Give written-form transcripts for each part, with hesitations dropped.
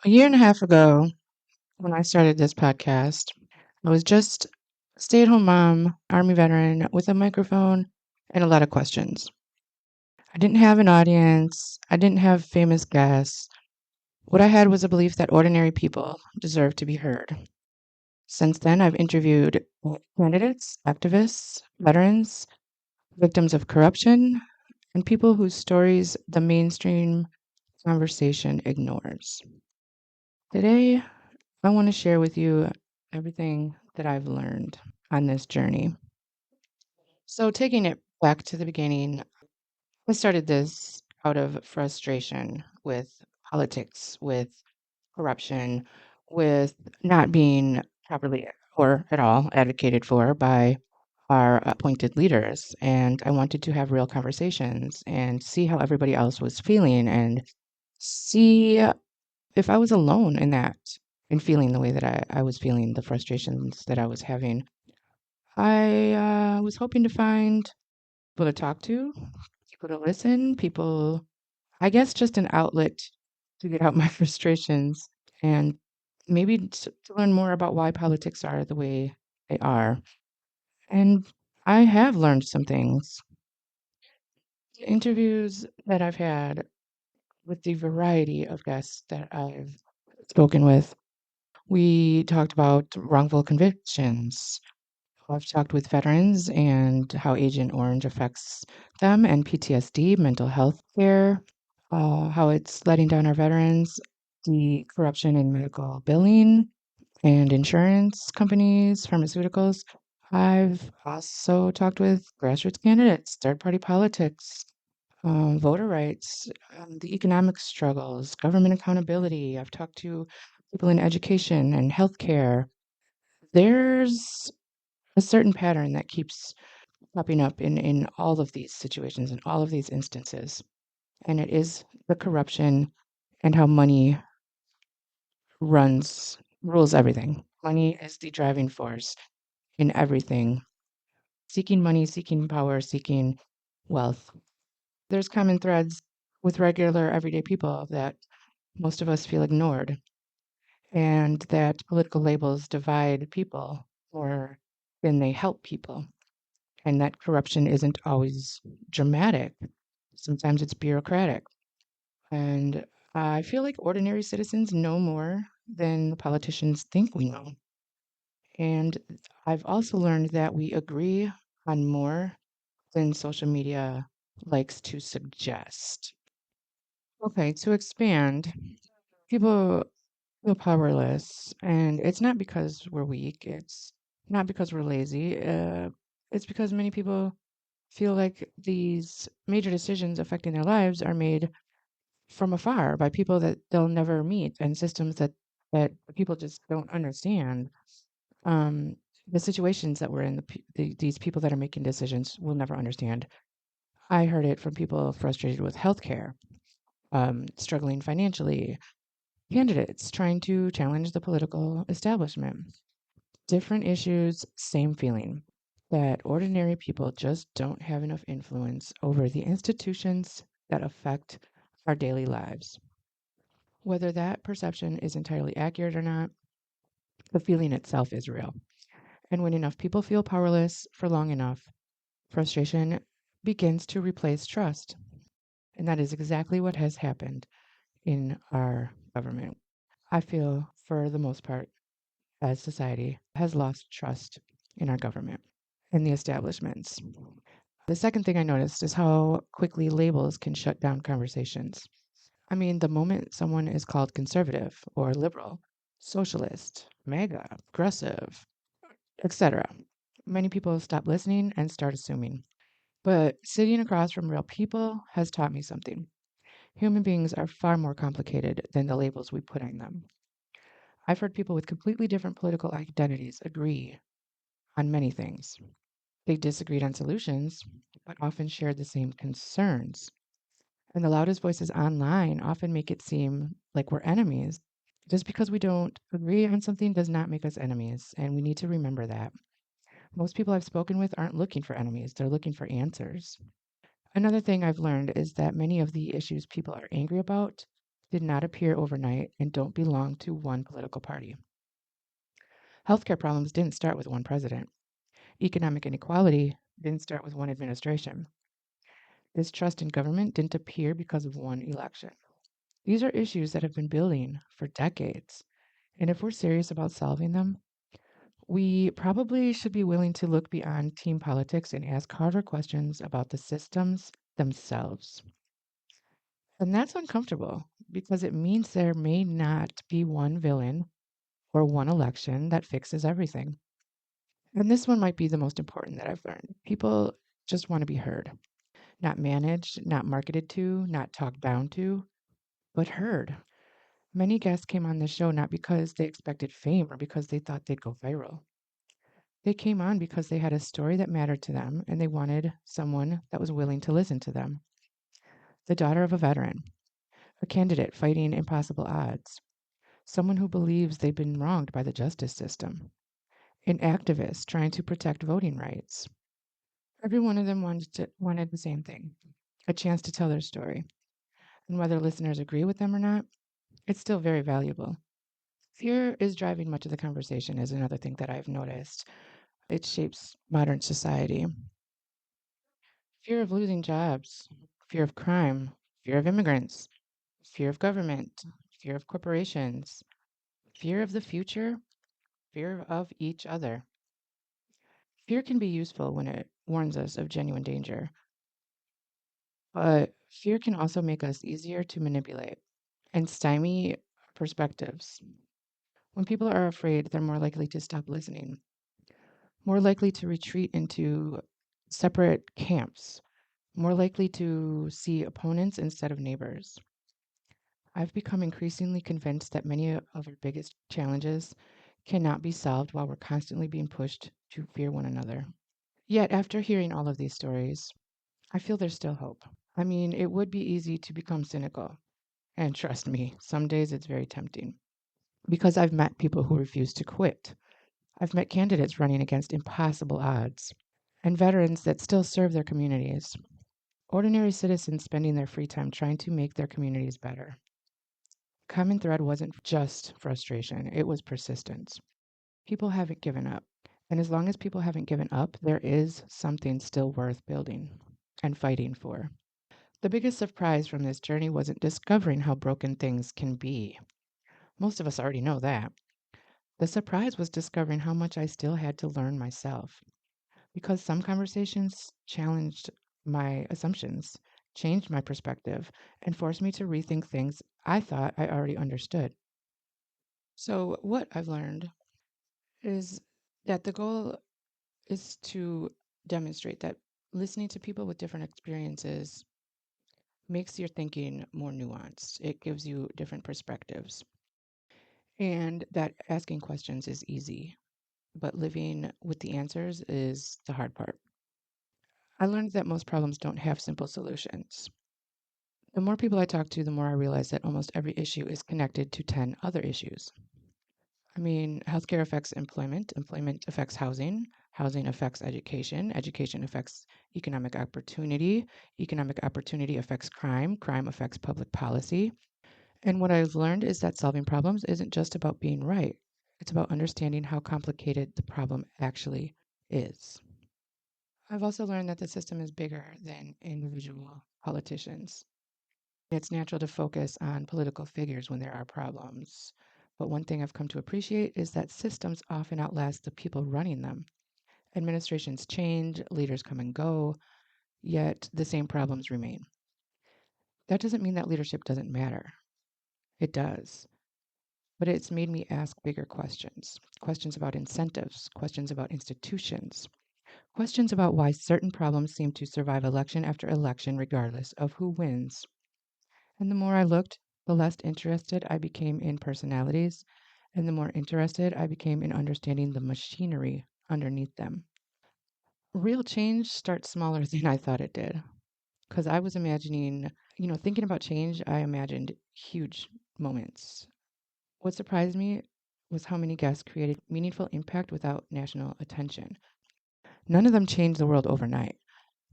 A year and a half ago, when I started this podcast, I was just a stay at home mom, Army veteran with a microphone and a lot of questions. I didn't have an audience, I didn't have famous guests. What I had was a belief that ordinary people deserve to be heard. Since then, I've interviewed candidates, activists, veterans, victims of corruption, and people whose stories the mainstream conversation ignores. Today, I want to share with you everything that I've learned on this journey. So, taking it back to the beginning, I started this out of frustration with politics, with corruption, with not being properly or at all advocated for by our appointed leaders. And I wanted to have real conversations and see how everybody else was feeling and see if I was alone in that, in feeling the way that I was feeling, the frustrations that I was having. I was hoping to find people to talk to, people to listen, people, I guess, just an outlet to get out my frustrations and maybe to learn more about why politics are the way they are. And I have learned some things. The interviews that I've had with the variety of guests that I've spoken with, we talked about wrongful convictions. I've talked with veterans and how Agent Orange affects them and PTSD, mental health care, how it's letting down our veterans, the corruption in medical billing and insurance companies, pharmaceuticals. I've also talked with grassroots candidates, third party politics, voter rights, the economic struggles, government accountability. I've talked to people in education and healthcare. There's a certain pattern that keeps popping up in all of these situations, in all of these instances. And it is the corruption and how money rules everything. Money is the driving force in everything. Seeking money, seeking power, seeking wealth. There's common threads with regular everyday people that most of us feel ignored, and that political labels divide people more than they help people, and that corruption isn't always dramatic. Sometimes it's bureaucratic. And I feel like ordinary citizens know more than the politicians think we know. And I've also learned that we agree on more than social media likes to suggest. Okay, to expand, people feel powerless, and it's not because we're weak, it's not because we're lazy, it's because many people feel like these major decisions affecting their lives are made from afar by people that they'll never meet and systems that people just don't understand. Um, the situations that we're in, these people that are making decisions will never understand. I heard it from people frustrated with healthcare, struggling financially, candidates trying to challenge the political establishment. Different issues, same feeling that ordinary people just don't have enough influence over the institutions that affect our daily lives. Whether that perception is entirely accurate or not, the feeling itself is real. And when enough people feel powerless for long enough, frustration begins to replace trust. And that is exactly what has happened in our government. I feel, for the most part, as society has lost trust in our government and the establishments. The second thing I noticed is how quickly labels can shut down conversations. I mean, the moment someone is called conservative or liberal, socialist, MAGA, progressive, etc., many people stop listening and start assuming. But sitting across from real people has taught me something. Human beings are far more complicated than the labels we put on them. I've heard people with completely different political identities agree on many things. They disagreed on solutions, but often shared the same concerns. And the loudest voices online often make it seem like we're enemies. Just because we don't agree on something does not make us enemies, and we need to remember that. Most people I've spoken with aren't looking for enemies, they're looking for answers. Another thing I've learned is that many of the issues people are angry about did not appear overnight and don't belong to one political party. Healthcare problems didn't start with one president. Economic inequality didn't start with one administration. Distrust in government didn't appear because of one election. These are issues that have been building for decades. And if we're serious about solving them, we probably should be willing to look beyond team politics and ask harder questions about the systems themselves. And that's uncomfortable because it means there may not be one villain or one election that fixes everything. And this one might be the most important that I've learned. People just want to be heard, not managed, not marketed to, not talked down to, but heard. Many guests came on this show not because they expected fame or because they thought they'd go viral. They came on because they had a story that mattered to them and they wanted someone that was willing to listen to them. The daughter of a veteran, a candidate fighting impossible odds, someone who believes they've been wronged by the justice system, an activist trying to protect voting rights. Every one of them wanted the same thing, a chance to tell their story. And whether listeners agree with them or not, it's still very valuable. Fear is driving much of the conversation, is another thing that I've noticed. It shapes modern society. Fear of losing jobs, fear of crime, fear of immigrants, fear of government, fear of corporations, fear of the future, fear of each other. Fear can be useful when it warns us of genuine danger, but fear can also make us easier to manipulate and stymie perspectives. When people are afraid, they're more likely to stop listening, more likely to retreat into separate camps, more likely to see opponents instead of neighbors. I've become increasingly convinced that many of our biggest challenges cannot be solved while we're constantly being pushed to fear one another. Yet, after hearing all of these stories, I feel there's still hope. I mean, it would be easy to become cynical. And trust me, some days it's very tempting. Because I've met people who refuse to quit. I've met candidates running against impossible odds, and veterans that still serve their communities. Ordinary citizens spending their free time trying to make their communities better. Common thread wasn't just frustration, it was persistence. People haven't given up. And as long as people haven't given up, there is something still worth building and fighting for. The biggest surprise from this journey wasn't discovering how broken things can be. Most of us already know that. The surprise was discovering how much I still had to learn myself. Because some conversations challenged my assumptions, changed my perspective, and forced me to rethink things I thought I already understood. So, what I've learned is that the goal is to demonstrate that listening to people with different experiences makes your thinking more nuanced. It gives you different perspectives. And that asking questions is easy, but living with the answers is the hard part. I learned that most problems don't have simple solutions. The more people I talk to, the more I realize that almost every issue is connected to 10 other issues. I mean, healthcare affects employment, employment affects housing, housing affects education, education affects economic opportunity affects crime, crime affects public policy. And what I've learned is that solving problems isn't just about being right, it's about understanding how complicated the problem actually is. I've also learned that the system is bigger than individual politicians. It's natural to focus on political figures when there are problems. But one thing I've come to appreciate is that systems often outlast the people running them. Administrations change, leaders come and go, yet the same problems remain. That doesn't mean that leadership doesn't matter. It does. But it's made me ask bigger questions, questions about incentives, questions about institutions, questions about why certain problems seem to survive election after election regardless of who wins. And the more I looked, the less interested I became in personalities, and the more interested I became in understanding the machinery underneath them. Real change starts smaller than I thought it did. Because I was imagining, thinking about change, I imagined huge moments. What surprised me was how many guests created meaningful impact without national attention. None of them changed the world overnight,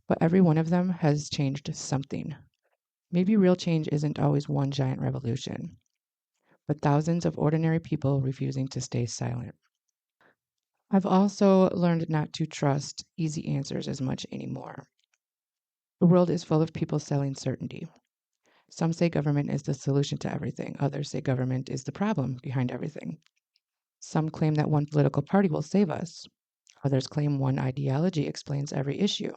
but every one of them has changed something. Maybe real change isn't always one giant revolution, but thousands of ordinary people refusing to stay silent. I've also learned not to trust easy answers as much anymore. The world is full of people selling certainty. Some say government is the solution to everything, others say government is the problem behind everything. Some claim that one political party will save us, others claim one ideology explains every issue.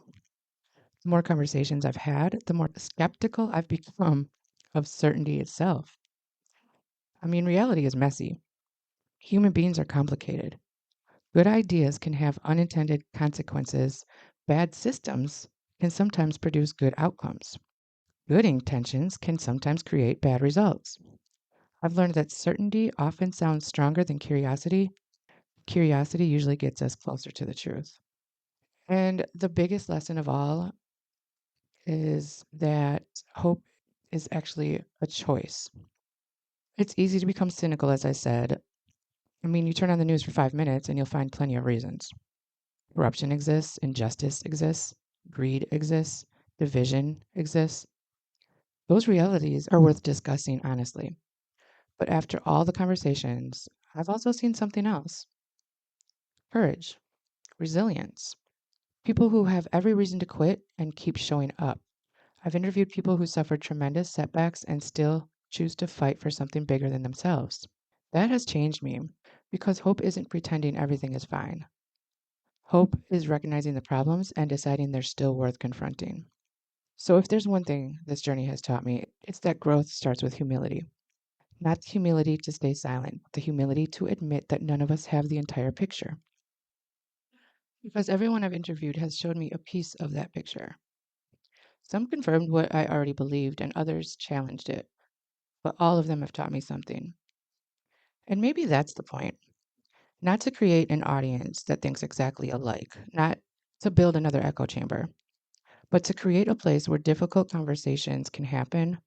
The more conversations I've had, the more skeptical I've become of certainty itself. I mean, reality is messy. Human beings are complicated. Good ideas can have unintended consequences. Bad systems can sometimes produce good outcomes. Good intentions can sometimes create bad results. I've learned that certainty often sounds stronger than curiosity. Curiosity usually gets us closer to the truth. And the biggest lesson of all is that hope is actually a choice. It's easy to become cynical, as I said. I mean, you turn on the news for 5 minutes and you'll find plenty of reasons. Corruption exists, injustice exists, greed exists, division exists. Those realities are worth discussing honestly. But after all the conversations, I've also seen something else: courage, resilience, people who have every reason to quit and keep showing up. I've interviewed people who suffered tremendous setbacks and still choose to fight for something bigger than themselves. That has changed me because hope isn't pretending everything is fine. Hope is recognizing the problems and deciding they're still worth confronting. So, if there's one thing this journey has taught me, it's that growth starts with humility. Not the humility to stay silent, the humility to admit that none of us have the entire picture. Because everyone I've interviewed has showed me a piece of that picture. Some confirmed what I already believed, and others challenged it, but all of them have taught me something. And maybe that's the point: not to create an audience that thinks exactly alike, not to build another echo chamber, but to create a place where difficult conversations can happen,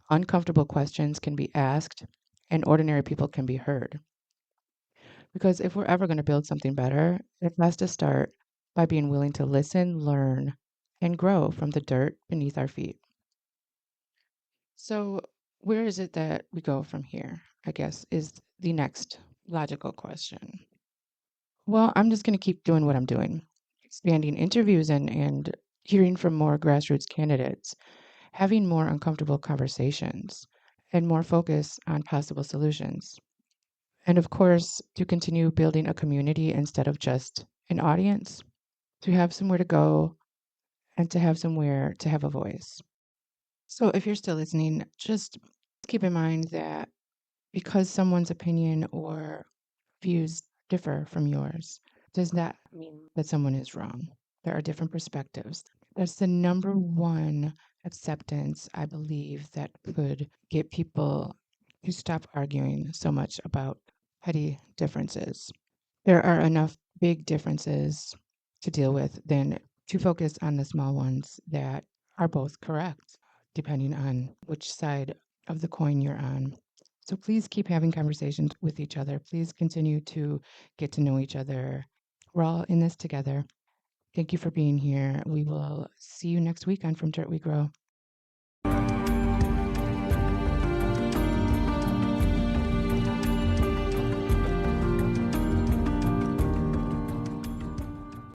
uncomfortable questions can be asked, and ordinary people can be heard. Because if we're ever going to build something better, it has to start by being willing to listen, learn, and grow from the dirt beneath our feet. So, where is it that we go from here? I guess is the next logical question. Well, I'm just going to keep doing what I'm doing, expanding interviews and hearing from more grassroots candidates, having more uncomfortable conversations, and more focus on possible solutions. And of course, to continue building a community instead of just an audience, to have somewhere to go and to have somewhere to have a voice. So if you're still listening, just keep in mind that because someone's opinion or views differ from yours, does not mean that someone is wrong. There are different perspectives. That's the number one acceptance I believe that could get people to stop arguing so much about petty differences. There are enough big differences to deal with than to focus on the small ones that are both correct, depending on which side of the coin you're on. So please keep having conversations with each other. Please continue to get to know each other. We're all in this together. Thank you for being here. We will see you next week on From Dirt We Grow.